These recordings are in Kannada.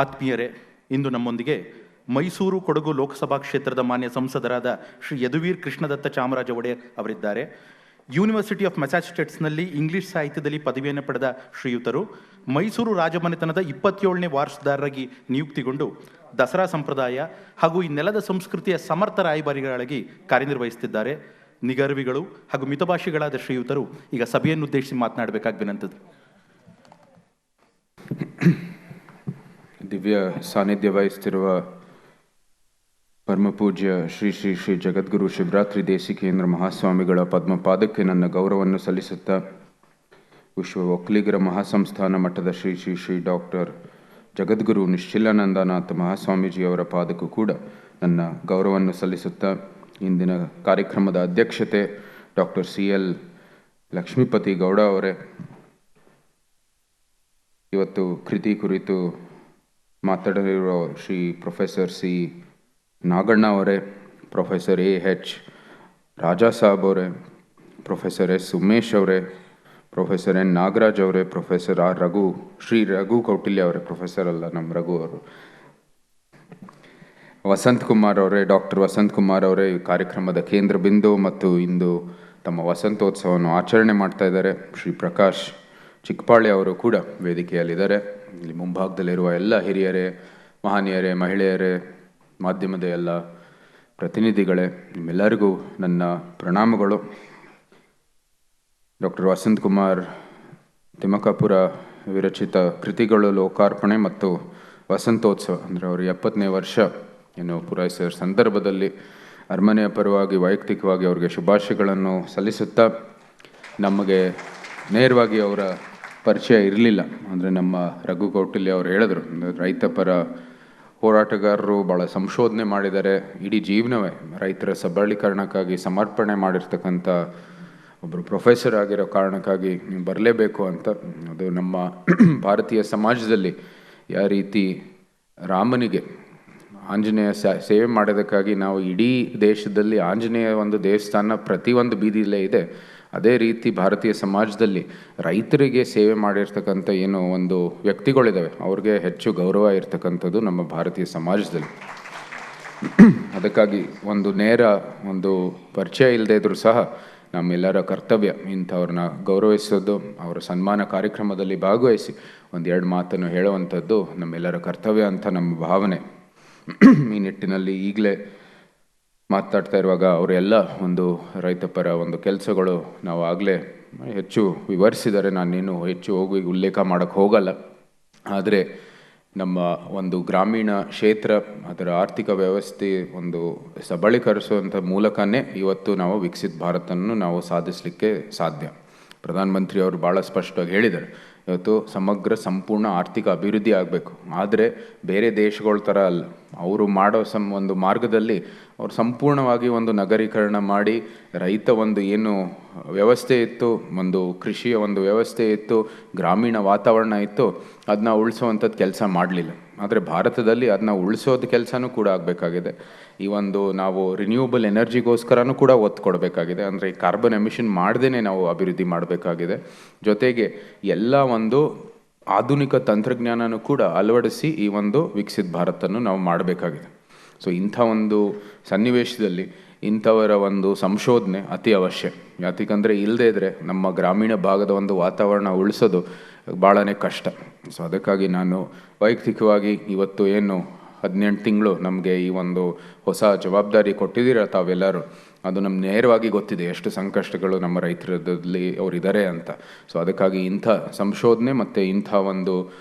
ಆತ್ಮೀಯರೇ, ಇಂದು ನಮ್ಮೊಂದಿಗೆ ಮೈಸೂರು ಕೊಡಗು ಲೋಕಸಭಾ ಕ್ಷೇತ್ರದ ಮಾನ್ಯ ಸಂಸದರಾದ ಶ್ರೀ ಯದುವೀರ್ ಕೃಷ್ಣದತ್ತ ಚಾಮರಾಜ ಒಡೆಯರ್ ಅವರಿದ್ದಾರೆ. ಯೂನಿವರ್ಸಿಟಿ ಆಫ್ ಮ್ಯಾಸಾಚುಸೆಟ್ಸ್ನಲ್ಲಿ ಇಂಗ್ಲಿಷ್ ಸಾಹಿತ್ಯದಲ್ಲಿ ಪದವಿಯನ್ನು ಪಡೆದ ಶ್ರೀಯುತರು ಮೈಸೂರು ರಾಜಮನೆತನದ 27ನೇ ವಾರಸುದಾರರಾಗಿ ನಿಯುಕ್ತಿಗೊಂಡು ದಸರಾ ಸಂಪ್ರದಾಯ ಹಾಗೂ ಈ ನೆಲದ ಸಂಸ್ಕೃತಿಯ ಸಮರ್ಥ ರಾಯಭಾರಿಗಳಾಗಿ ಕಾರ್ಯನಿರ್ವಹಿಸುತ್ತಿದ್ದಾರೆ. ನಿಗರ್ವಿಗಳು ಹಾಗೂ ಮಿತಭಾಷಿಗಳಾದ ಶ್ರೀಯುತರು ಈಗ ಸಭೆಯನ್ನುದ್ದೇಶಿಸಿ ಮಾತನಾಡಬೇಕಾಗಿ ವಿನಂತಿದೆ. ದಿವ್ಯ ಸಾನ್ನಿಧ್ಯ ವಹಿಸುತ್ತಿರುವ ಪರಮಪೂಜ್ಯ ಶ್ರೀ ಶ್ರೀ ಶ್ರೀ ಜಗದ್ಗುರು ಶಿವರಾತ್ರಿ ದೇಶಿಕೇಂದ್ರ ಮಹಾಸ್ವಾಮಿಗಳ ಪದ್ಮಪಾದಕ್ಕೆ ನನ್ನ ಗೌರವವನ್ನು ಸಲ್ಲಿಸುತ್ತಾ, ವಿಶ್ವ ಒಕ್ಕಲಿಗರ ಮಹಾಸಂಸ್ಥಾನ ಮಟ್ಟದ ಶ್ರೀ ಶ್ರೀ ಶ್ರೀ ಡಾಕ್ಟರ್ ಜಗದ್ಗುರು ನಿಶ್ಚಿಲಾನಂದನಾಥ ಮಹಾಸ್ವಾಮೀಜಿಯವರ ಪಾದಕ್ಕೂ ಕೂಡ ನನ್ನ ಗೌರವವನ್ನು ಸಲ್ಲಿಸುತ್ತಾ, ಇಂದಿನ ಕಾರ್ಯಕ್ರಮದ ಅಧ್ಯಕ್ಷತೆ ಡಾಕ್ಟರ್ CL ಲಕ್ಷ್ಮೀಪತಿ ಗೌಡ ಅವರೇ, ಇವತ್ತು ಕೃತಿ ಕುರಿತು ಮಾತಾಡಲಿರುವ ಶ್ರೀ ಪ್ರೊಫೆಸರ್ C ನಾಗಣ್ಣ ಅವರೇ, ಪ್ರೊಫೆಸರ್ AH ರಾಜಾ ಸಾಬ್ ಅವರೇ, ಪ್ರೊಫೆಸರ್ S ಉಮೇಶ್ ಅವರೇ, ಪ್ರೊಫೆಸರ್ N ನಾಗರಾಜ್ ಅವರೇ, ಪ್ರೊಫೆಸರ್ R ರಘು, ಶ್ರೀ ರಘು ಕೌಟಿಲ್ಯ ಅವರೇ, ಪ್ರೊಫೆಸರ್ ಅಲ್ಲ ನಮ್ಮ ರಘು ಅವರು, ವಸಂತ್ ಕುಮಾರ್ ಅವರೇ, ಡಾಕ್ಟರ್ ವಸಂತ್ ಕುಮಾರ್ ಅವರೇ, ಈ ಕಾರ್ಯಕ್ರಮದ ಕೇಂದ್ರ ಬಿಂದು ಮತ್ತು ಇಂದು ತಮ್ಮ ವಸಂತೋತ್ಸವವನ್ನು ಆಚರಣೆ ಮಾಡ್ತಾ ಇದ್ದಾರೆ. ಶ್ರೀ ಪ್ರಕಾಶ್ ಚಿಕ್ಕಪಾಳ್ಯ ಅವರು ಕೂಡ ವೇದಿಕೆಯಲ್ಲಿದ್ದಾರೆ. ಇಲ್ಲಿ ಮುಂಭಾಗದಲ್ಲಿರುವ ಎಲ್ಲ ಹಿರಿಯರೇ, ಮಹನೀಯರೇ, ಮಹಿಳೆಯರೇ, ಮಾಧ್ಯಮದ ಎಲ್ಲ ಪ್ರತಿನಿಧಿಗಳೇ, ನಿಮ್ಮೆಲ್ಲರಿಗೂ ನನ್ನ ಪ್ರಣಾಮಗಳು. ಡಾಕ್ಟರ್ ವಸಂತ್ ಕುಮಾರ್ ತಿಮ್ಮಕಾಪುರ ವಿರಚಿತ ಕೃತಿಗಳು ಲೋಕಾರ್ಪಣೆ ಮತ್ತು ವಸಂತೋತ್ಸವ ಅಂದರೆ ಅವರು 70ನೇ ವರ್ಷ ಏನು ಪೂರೈಸಿದ ಸಂದರ್ಭದಲ್ಲಿ ಅರಮನೆಯ ಪರವಾಗಿ ವೈಯಕ್ತಿಕವಾಗಿ ಅವರಿಗೆ ಶುಭಾಶಯಗಳನ್ನು ಸಲ್ಲಿಸುತ್ತಾ, ನಮಗೆ ನೇರವಾಗಿ ಅವರ ಪರಿಚಯ ಇರಲಿಲ್ಲ. ಅಂದರೆ ನಮ್ಮ ರಘು ಕೌಟಿಲ್ಯ ಅವರು ಹೇಳಿದ್ರು, ರೈತ ಪರ ಹೋರಾಟಗಾರರು, ಭಾಳ ಸಂಶೋಧನೆ ಮಾಡಿದ್ದಾರೆ, ಇಡೀ ಜೀವನವೇ ರೈತರ ಸಬಲೀಕರಣಕ್ಕಾಗಿ ಸಮರ್ಪಣೆ ಮಾಡಿರ್ತಕ್ಕಂಥ ಒಬ್ಬರು ಪ್ರೊಫೆಸರ್ ಆಗಿರೋ ಕಾರಣಕ್ಕಾಗಿ ನೀವು ಬರಲೇಬೇಕು ಅಂತ. ಅದು ನಮ್ಮ ಭಾರತೀಯ ಸಮಾಜದಲ್ಲಿ ಯಾವ ರೀತಿ ರಾಮನಿಗೆ ಆಂಜನೇಯ ಸೇವೆ ಮಾಡೋದಕ್ಕಾಗಿ ನಾವು ಇಡೀ ದೇಶದಲ್ಲಿ ಆಂಜನೇಯ ಒಂದು ದೇವಸ್ಥಾನ ಪ್ರತಿಯೊಂದು ಬೀದಿಲೇ ಇದೆ, ಅದೇ ರೀತಿ ಭಾರತೀಯ ಸಮಾಜದಲ್ಲಿ ರೈತರಿಗೆ ಸೇವೆ ಮಾಡಿರ್ತಕ್ಕಂಥ ಏನೋ ಒಂದು ವ್ಯಕ್ತಿಗಳಿದ್ದಾವೆ, ಅವ್ರಿಗೆ ಹೆಚ್ಚು ಗೌರವ ಇರ್ತಕ್ಕಂಥದ್ದು ನಮ್ಮ ಭಾರತೀಯ ಸಮಾಜದಲ್ಲಿ. ಅದಕ್ಕಾಗಿ ಒಂದು ನೇರ ಒಂದು ಪರಿಚಯ ಇಲ್ಲದೇ ಇದ್ರೂ ಸಹ ನಮ್ಮೆಲ್ಲರ ಕರ್ತವ್ಯ ಇಂಥವ್ರನ್ನ ಗೌರವಿಸೋದು, ಅವರ ಸನ್ಮಾನ ಕಾರ್ಯಕ್ರಮದಲ್ಲಿ ಭಾಗವಹಿಸಿ ಒಂದೆರಡು ಮಾತನ್ನು ಹೇಳುವಂಥದ್ದು ನಮ್ಮೆಲ್ಲರ ಕರ್ತವ್ಯ ಅಂತ ನಮ್ಮ ಭಾವನೆ. ಈ ನಿಟ್ಟಿನಲ್ಲಿ ಈಗಲೇ ಮಾತಾಡ್ತಾ ಇರುವಾಗ ಅವರೆಲ್ಲ ಒಂದು ರೈತಪರ ಒಂದು ಕೆಲಸಗಳು ನಾವು ಆಗಲೇ ಹೆಚ್ಚು ವಿವರಿಸಿದ್ದಾರೆ, ನಾನೇನು ಹೆಚ್ಚು ಹೋಗಿ ಉಲ್ಲೇಖ ಮಾಡೋಕ್ಕೆ ಹೋಗಲ್ಲ. ಆದರೆ ನಮ್ಮ ಒಂದು ಗ್ರಾಮೀಣ ಕ್ಷೇತ್ರ, ಅದರ ಆರ್ಥಿಕ ವ್ಯವಸ್ಥೆ ಒಂದು ಸಬಲೀಕರಿಸುವಂಥ ಮೂಲಕನೇ ಇವತ್ತು ನಾವು ವಿಕಸಿತ ಭಾರತವನ್ನು ನಾವು ಸಾಧಿಸಲಿಕ್ಕೆ ಸಾಧ್ಯ. ಪ್ರಧಾನಮಂತ್ರಿ ಅವರು ಭಾಳ ಸ್ಪಷ್ಟವಾಗಿ ಹೇಳಿದ್ದಾರೆ, ಇವತ್ತು ಸಮಗ್ರ ಸಂಪೂರ್ಣ ಆರ್ಥಿಕ ಅಭಿವೃದ್ಧಿ ಆಗಬೇಕು. ಆದರೆ ಬೇರೆ ದೇಶಗಳ ಥರ ಅಲ್ಲ, ಅವರು ಮಾಡೋ ಒಂದು ಮಾರ್ಗದಲ್ಲಿ ಅವರು ಸಂಪೂರ್ಣವಾಗಿ ಒಂದು ನಗರೀಕರಣ ಮಾಡಿ ರೈತ ಒಂದು ಏನು ವ್ಯವಸ್ಥೆ ಇತ್ತು, ಒಂದು ಕೃಷಿಯ ಒಂದು ವ್ಯವಸ್ಥೆ ಇತ್ತು, ಗ್ರಾಮೀಣ ವಾತಾವರಣ ಇತ್ತು, ಅದನ್ನ ಉಳಿಸೋವಂಥದ್ದು ಕೆಲಸ ಮಾಡಲಿಲ್ಲ. ಆದರೆ ಭಾರತದಲ್ಲಿ ಅದನ್ನ ಉಳಿಸೋದು ಕೆಲಸನೂ ಕೂಡ ಆಗಬೇಕಾಗಿದೆ. ಈ ಒಂದು ನಾವು ರಿನ್ಯೂವಬಲ್ ಎನರ್ಜಿಗೋಸ್ಕರನೂ ಕೂಡ ಒತ್ತು ಕೊಡಬೇಕಾಗಿದೆ. ಅಂದರೆ ಕಾರ್ಬನ್ ಎಮಿಷನ್ ಮಾಡದೇ ನಾವು ಅಭಿವೃದ್ಧಿ ಮಾಡಬೇಕಾಗಿದೆ. ಜೊತೆಗೆ ಎಲ್ಲ ಒಂದು ಆಧುನಿಕ ತಂತ್ರಜ್ಞಾನನೂ ಕೂಡ ಅಳವಡಿಸಿ ಈ ಒಂದು ವಿಕಸಿತ ಭಾರತವನ್ನು ನಾವು ಮಾಡಬೇಕಾಗಿದೆ. ಸೊ ಇಂಥ ಒಂದು ಸನ್ನಿವೇಶದಲ್ಲಿ ಇಂಥವರ ಒಂದು ಸಂಶೋಧನೆ ಅತಿ ಅವಶ್ಯ. ಯಾಕಂದರೆ ಇಲ್ಲದೇ ಇದ್ದರೆ ನಮ್ಮ ಗ್ರಾಮೀಣ ಭಾಗದ ಒಂದು ವಾತಾವರಣ ಉಳಿಸೋದು ಭಾಳನೇ ಕಷ್ಟ. ಸೊ ಅದಕ್ಕಾಗಿ ನಾನು ವೈಯಕ್ತಿಕವಾಗಿ ಇವತ್ತು ಏನು 18 ತಿಂಗಳು ನಮಗೆ ಈ ಒಂದು ಹೊಸ ಜವಾಬ್ದಾರಿ ಕೊಟ್ಟಿದ್ದೀರ ತಾವೆಲ್ಲರೂ, ಅದು ನಮ್ಗೆ ನೇರವಾಗಿ ಗೊತ್ತಿದೆ ಎಷ್ಟು ಸಂಕಷ್ಟಗಳು ನಮ್ಮ ರೈತರಲ್ಲಿ ಅವರಿದ್ದಾರೆ ಅಂತ. ಸೊ ಅದಕ್ಕಾಗಿ ಇಂಥ ಸಂಶೋಧನೆ ಮತ್ತು ಇಂಥ ಒಂದು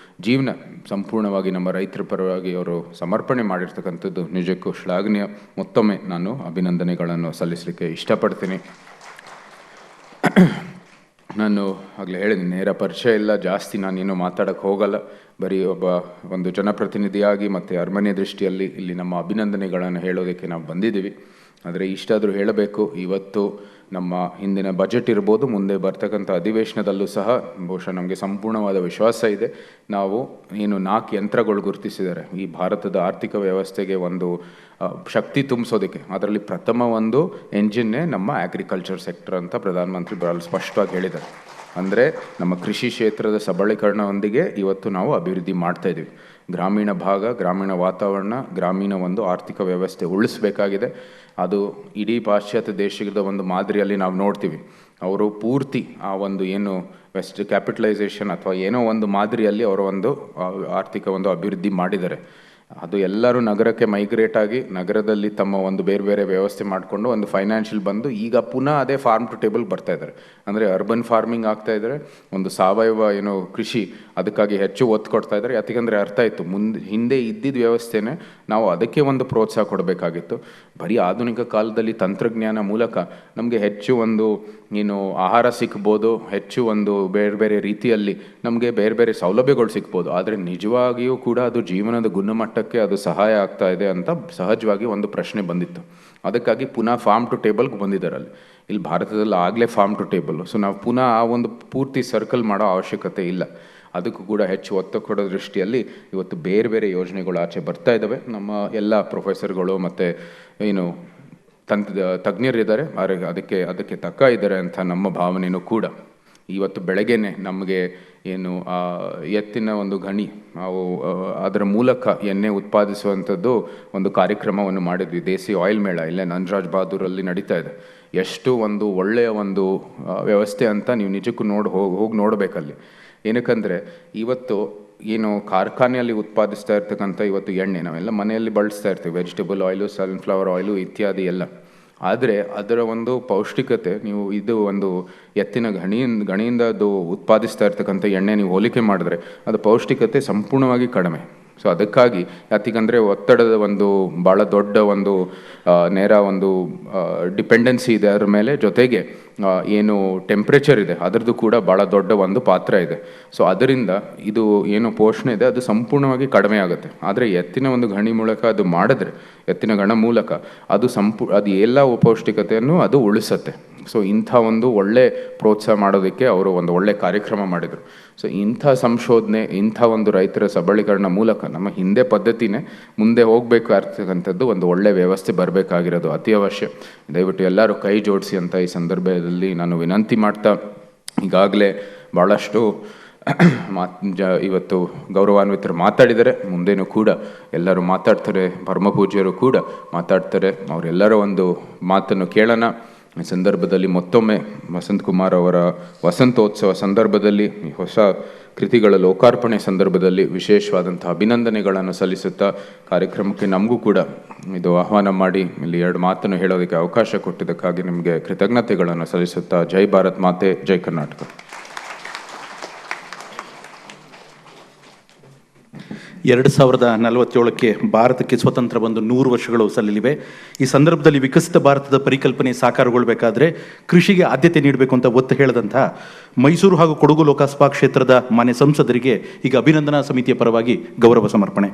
ಜೀವನ ಸಂಪೂರ್ಣವಾಗಿ ನಮ್ಮ ರೈತರ ಪರವಾಗಿ ಅವರು ಸಮರ್ಪಣೆ ಮಾಡಿರ್ತಕ್ಕಂಥದ್ದು ನಿಜಕ್ಕೂ ಶ್ಲಾಘನೀಯ. ಮತ್ತೊಮ್ಮೆ ನಾನು ಅಭಿನಂದನೆಗಳನ್ನು ಸಲ್ಲಿಸಲಿಕ್ಕೆ ಇಷ್ಟಪಡ್ತೀನಿ. ನಾನು ಆಗಲೇ ಹೇಳಿದ್ದೀನಿ, ನೇರ ಪರಿಚಯ ಇಲ್ಲ, ಜಾಸ್ತಿ ನಾನೇನು ಮಾತಾಡೋಕ್ಕೆ ಹೋಗಲ್ಲ. ಬರೀ ಒಂದು ಜನಪ್ರತಿನಿಧಿಯಾಗಿ ಮತ್ತು ಅರಮನೆ ದೃಷ್ಟಿಯಲ್ಲಿ ಇಲ್ಲಿ ನಮ್ಮ ಅಭಿನಂದನೆಗಳನ್ನು ಹೇಳೋದಕ್ಕೆ ನಾವು ಬಂದಿದ್ದೀವಿ. ಆದರೆ ಇಷ್ಟಾದರೂ ಹೇಳಬೇಕು, ಇವತ್ತು ನಮ್ಮ ಹಿಂದಿನ ಬಜೆಟ್ ಇರ್ಬೋದು, ಮುಂದೆ ಬರ್ತಕ್ಕಂಥ ಅಧಿವೇಶನದಲ್ಲೂ ಸಹ ಬಹುಶಃ ನಮಗೆ ಸಂಪೂರ್ಣವಾದ ವಿಶ್ವಾಸ ಇದೆ. ನಾವು ಏನು 4 ಯಂತ್ರಗಳು ಗುರುತಿಸಿದ್ದಾರೆ ಈ ಭಾರತದ ಆರ್ಥಿಕ ವ್ಯವಸ್ಥೆಗೆ ಒಂದು ಶಕ್ತಿ ತುಂಬಿಸೋದಕ್ಕೆ. ಅದರಲ್ಲಿ ಪ್ರಥಮ ಒಂದು ಎಂಜಿನ್ನೇ ನಮ್ಮ ಅಗ್ರಿಕಲ್ಚರ್ ಸೆಕ್ಟರ್ ಅಂತ ಪ್ರಧಾನಮಂತ್ರಿ ಬಹಳ ಸ್ಪಷ್ಟವಾಗಿ ಹೇಳಿದ್ದಾರೆ. ಅಂದರೆ ನಮ್ಮ ಕೃಷಿ ಕ್ಷೇತ್ರದ ಸಬಲೀಕರಣದೊಂದಿಗೆ ಇವತ್ತು ನಾವು ಅಭಿವೃದ್ಧಿ ಮಾಡ್ತಾ ಇದ್ದೀವಿ. ಗ್ರಾಮೀಣ ಭಾಗ, ಗ್ರಾಮೀಣ ವಾತಾವರಣ, ಗ್ರಾಮೀಣ ಒಂದು ಆರ್ಥಿಕ ವ್ಯವಸ್ಥೆ ಉಳಿಸಬೇಕಾಗಿದೆ. ಅದು ಇಡೀ ಪಾಶ್ಚಾತ್ಯ ದೇಶದ ಒಂದು ಮಾದರಿಯಲ್ಲಿ ನಾವು ನೋಡ್ತೀವಿ. ಅವರು ಪೂರ್ತಿ ಆ ಒಂದು ಏನು ವೆಸ್ಟ್ ಕ್ಯಾಪಿಟಲೈಸೇಷನ್ ಅಥವಾ ಏನೋ ಒಂದು ಮಾದರಿಯಲ್ಲಿ ಅವರ ಒಂದು ಆರ್ಥಿಕ ಒಂದು ಅಭಿವೃದ್ಧಿ ಮಾಡಿದ್ದಾರೆ. ಅದು ಎಲ್ಲರೂ ನಗರಕ್ಕೆ ಮೈಗ್ರೇಟ್ ಆಗಿ ನಗರದಲ್ಲಿ ತಮ್ಮ ಒಂದು ಬೇರೆ ಬೇರೆ ವ್ಯವಸ್ಥೆ ಮಾಡಿಕೊಂಡು ಒಂದು ಫೈನಾನ್ಷಿಯಲ್ ಬಂದು ಈಗ ಪುನಃ ಅದೇ ಫಾರ್ಮ್ ಟು ಟೇಬಲ್ ಬರ್ತಾ ಇದ್ದಾರೆ. ಅಂದರೆ ಅರ್ಬನ್ ಫಾರ್ಮಿಂಗ್ ಆಗ್ತಾ ಇದ್ದಾರೆ, ಒಂದು ಸಾವಯವ ಏನೋ ಕೃಷಿ ಅದಕ್ಕಾಗಿ ಹೆಚ್ಚು ಒತ್ತು ಕೊಡ್ತಾ ಇದ್ದಾರೆ. ಯಾಕೆಂದರೆ ಅರ್ಥ ಆಯಿತು, ಹಿಂದೆ ಇದ್ದಿದ್ದ ವ್ಯವಸ್ಥೆನೇ ನಾವು ಅದಕ್ಕೆ ಒಂದು ಪ್ರೋತ್ಸಾಹ ಕೊಡಬೇಕಾಗಿತ್ತು. ಬರೀ ಆಧುನಿಕ ಕಾಲದಲ್ಲಿ ತಂತ್ರಜ್ಞಾನ ಮೂಲಕ ನಮಗೆ ಹೆಚ್ಚು ಒಂದು ಏನು ಆಹಾರ ಸಿಗ್ಬೋದು, ಹೆಚ್ಚು ಒಂದು ಬೇರೆ ಬೇರೆ ರೀತಿಯಲ್ಲಿ ನಮಗೆ ಬೇರೆ ಬೇರೆ ಸೌಲಭ್ಯಗಳು ಸಿಗ್ಬೋದು. ಆದರೆ ನಿಜವಾಗಿಯೂ ಕೂಡ ಅದು ಜೀವನದ ಗುಣಮಟ್ಟಕ್ಕೆ ಅದು ಸಹಾಯ ಆಗ್ತಾ ಇದೆ ಅಂತ ಸಹಜವಾಗಿ ಒಂದು ಪ್ರಶ್ನೆ ಬಂದಿತ್ತು. ಅದಕ್ಕಾಗಿ ಪುನಃ ಫಾರ್ಮ್ ಟು ಟೇಬಲ್ಗೆ ಬಂದಿದ್ದಾರೆ. ಇಲ್ಲಿ ಭಾರತದಲ್ಲಿ ಆಗಲೇ ಫಾರ್ಮ್ ಟು ಟೇಬಲ್. ಸೊ ನಾವು ಪುನಃ ಆ ಒಂದು ಪೂರ್ತಿ ಸರ್ಕಲ್ ಮಾಡೋ ಅವಶ್ಯಕತೆ ಇಲ್ಲ. ಅದಕ್ಕೂ ಕೂಡ ಹೆಚ್ಚು ಒತ್ತು ಕೊಡೋ ದೃಷ್ಟಿಯಲ್ಲಿ ಇವತ್ತು ಬೇರೆ ಬೇರೆ ಯೋಜನೆಗಳು ಆಚೆ ಬರ್ತಾ ಇದ್ದಾವೆ. ನಮ್ಮ ಎಲ್ಲ ಪ್ರೊಫೆಸರ್ಗಳು ಮತ್ತು ಏನು ತಜ್ಞರಿದ್ದಾರೆ, ಅದಕ್ಕೆ ತಕ್ಕ ಇದ್ದಾರೆ ಅಂತ ನಮ್ಮ ಭಾವನೆಯೂ ಕೂಡ. ಇವತ್ತು ಬೆಳಗ್ಗೆನೆ ನಮಗೆ ಏನು ಎತ್ತಿನ ಒಂದು ಗಣಿ ನಾವು ಅದರ ಮೂಲಕ ಎಣ್ಣೆ ಉತ್ಪಾದಿಸುವಂಥದ್ದು ಒಂದು ಕಾರ್ಯಕ್ರಮವನ್ನು ಮಾಡಿದ್ವಿ. ದೇಸಿ ಆಯಿಲ್ ಮೇಳ ಇಲ್ಲೇ ನನ್ರಾಜ್ ಬಹಾದೂರಲ್ಲಿ ನಡೀತಾ ಇದೆ. ಎಷ್ಟು ಒಂದು ಒಳ್ಳೆಯ ಒಂದು ವ್ಯವಸ್ಥೆ ಅಂತ ನೀವು ನಿಜಕ್ಕೂ ಹೋಗಿ ನೋಡಬೇಕಲ್ಲಿ. ಏನಕ್ಕಂದರೆ ಇವತ್ತು ಏನು ಕಾರ್ಖಾನೆಯಲ್ಲಿ ಉತ್ಪಾದಿಸ್ತಾ ಇರ್ತಕ್ಕಂಥ ಇವತ್ತು ಎಣ್ಣೆ ನಾವೆಲ್ಲ ಮನೆಯಲ್ಲಿ ಬಳಸ್ತಾ ಇರ್ತೀವಿ, ವೆಜಿಟೇಬಲ್ ಆಯಿಲು, ಸನ್ಫ್ಲವರ್ ಆಯಿಲು ಇತ್ಯಾದಿ ಎಲ್ಲ. ಆದರೆ ಅದರ ಒಂದು ಪೌಷ್ಟಿಕತೆ ನೀವು ಇದು ಒಂದು ಎತ್ತಿನ ಗಣಿಯಿಂದ ಅದು ಉತ್ಪಾದಿಸ್ತಾ ಇರ್ತಕ್ಕಂಥ ಎಣ್ಣೆ ನೀವು ಹೋಲಿಕೆ ಮಾಡಿದ್ರೆ ಅದು ಪೌಷ್ಟಿಕತೆ ಸಂಪೂರ್ಣವಾಗಿ ಕಡಿಮೆ. ಸೊ ಅದಕ್ಕಾಗಿ ಯಾತಿಗಂದರೆ ಒತ್ತಡದ ಒಂದು ಭಾಳ ದೊಡ್ಡ ಒಂದು ನೇರ ಒಂದು ಡಿಪೆಂಡೆನ್ಸಿ ಇದೆ ಅದರ ಮೇಲೆ. ಜೊತೆಗೆ ಏನು ಟೆಂಪ್ರೇಚರ್ ಇದೆ ಅದರದ್ದು ಕೂಡ ಭಾಳ ದೊಡ್ಡ ಒಂದು ಪಾತ್ರ ಇದೆ. ಸೊ ಅದರಿಂದ ಇದು ಏನು ಪೋಷಣೆ ಇದೆ ಅದು ಸಂಪೂರ್ಣವಾಗಿ ಕಡಿಮೆ ಆಗುತ್ತೆ. ಆದರೆ ಎತ್ತಿನ ಒಂದು ಗಣಿ ಮೂಲಕ ಅದು ಮಾಡಿದ್ರೆ, ಎತ್ತಿನ ಗಣ ಮೂಲಕ ಅದು ಅದು ಎಲ್ಲ ಪೌಷ್ಟಿಕತೆಯನ್ನು ಅದು ಉಳಿಸುತ್ತೆ. ಸೊ ಇಂಥ ಒಂದು ಒಳ್ಳೆ ಪ್ರೋತ್ಸಾಹ ಮಾಡೋದಕ್ಕೆ ಅವರು ಒಂದು ಒಳ್ಳೆ ಕಾರ್ಯಕ್ರಮ ಮಾಡಿದರು. ಸೊ ಇಂಥ ಸಂಶೋಧನೆ, ಇಂಥ ಒಂದು ರೈತರ ಸಬಲೀಕರಣ ಮೂಲಕ ನಮ್ಮ ಹಿಂದೆ ಪದ್ಧತಿನೇ ಮುಂದೆ ಹೋಗಬೇಕಾಗಿರ್ತಕ್ಕಂಥದ್ದು ಒಂದು ಒಳ್ಳೆ ವ್ಯವಸ್ಥೆ ಬರಬೇಕಾಗಿರೋದು ಅತಿ ಅವಶ್ಯ. ದಯವಿಟ್ಟು ಎಲ್ಲರೂ ಕೈ ಜೋಡಿಸಿ ಅಂತ ಈ ಸಂದರ್ಭದಲ್ಲಿ ನಾನು ವಿನಂತಿ ಮಾಡ್ತಾ, ಈಗಾಗಲೇ ಭಾಳಷ್ಟು ಇವತ್ತು ಗೌರವಾನ್ವಿತರು ಮಾತಾಡಿದರೆ, ಮುಂದೇನೂ ಕೂಡ ಎಲ್ಲರೂ ಮಾತಾಡ್ತಾರೆ, ಪರಮಪೂಜ್ಯರು ಕೂಡ ಮಾತಾಡ್ತಾರೆ. ಅವರೆಲ್ಲರ ಒಂದು ಮಾತನ್ನು ಕೇಳೋಣ. ಈ ಸಂದರ್ಭದಲ್ಲಿ ಮತ್ತೊಮ್ಮೆ ವಸಂತ್ ಕುಮಾರ್ ಅವರ ವಸಂತೋತ್ಸವ ಸಂದರ್ಭದಲ್ಲಿ, ಹೊಸ ಕೃತಿಗಳ ಲೋಕಾರ್ಪಣೆ ಸಂದರ್ಭದಲ್ಲಿ ವಿಶೇಷವಾದಂಥ ಅಭಿನಂದನೆಗಳನ್ನು ಸಲ್ಲಿಸುತ್ತಾ, ಕಾರ್ಯಕ್ರಮಕ್ಕೆ ನಮಗೂ ಕೂಡ ಇದು ಆಹ್ವಾನ ಮಾಡಿ ಇಲ್ಲಿ 2 ಮಾತನ್ನು ಹೇಳೋದಕ್ಕೆ ಅವಕಾಶ ಕೊಟ್ಟಿದ್ದಕ್ಕಾಗಿ ನಿಮಗೆ ಕೃತಜ್ಞತೆಗಳನ್ನು ಸಲ್ಲಿಸುತ್ತಾ, ಜೈ ಭಾರತ್ ಮಾತೆ, ಜೈ ಕರ್ನಾಟಕ. 2047ಕ್ಕೆ ಭಾರತಕ್ಕೆ ಸ್ವತಂತ್ರ ಬಂದು 100 ವರ್ಷಗಳು ಸಲ್ಲಲಿವೆ. ಈ ಸಂದರ್ಭದಲ್ಲಿ ವಿಕಸಿತ ಭಾರತದ ಪರಿಕಲ್ಪನೆ ಸಾಕಾರಗೊಳ್ಳಬೇಕಾದ್ರೆ ಕೃಷಿಗೆ ಆದ್ಯತೆ ನೀಡಬೇಕು ಅಂತ ಒತ್ತು ಹೇಳಿದಂತಹ ಮೈಸೂರು ಹಾಗೂ ಕೊಡಗು ಲೋಕಸಭಾ ಕ್ಷೇತ್ರದ ಮಾನ್ಯ ಸಂಸದರಿಗೆ ಈಗ ಅಭಿನಂದನಾ ಸಮಿತಿಯ ಪರವಾಗಿ ಗೌರವ ಸಮರ್ಪಣೆ.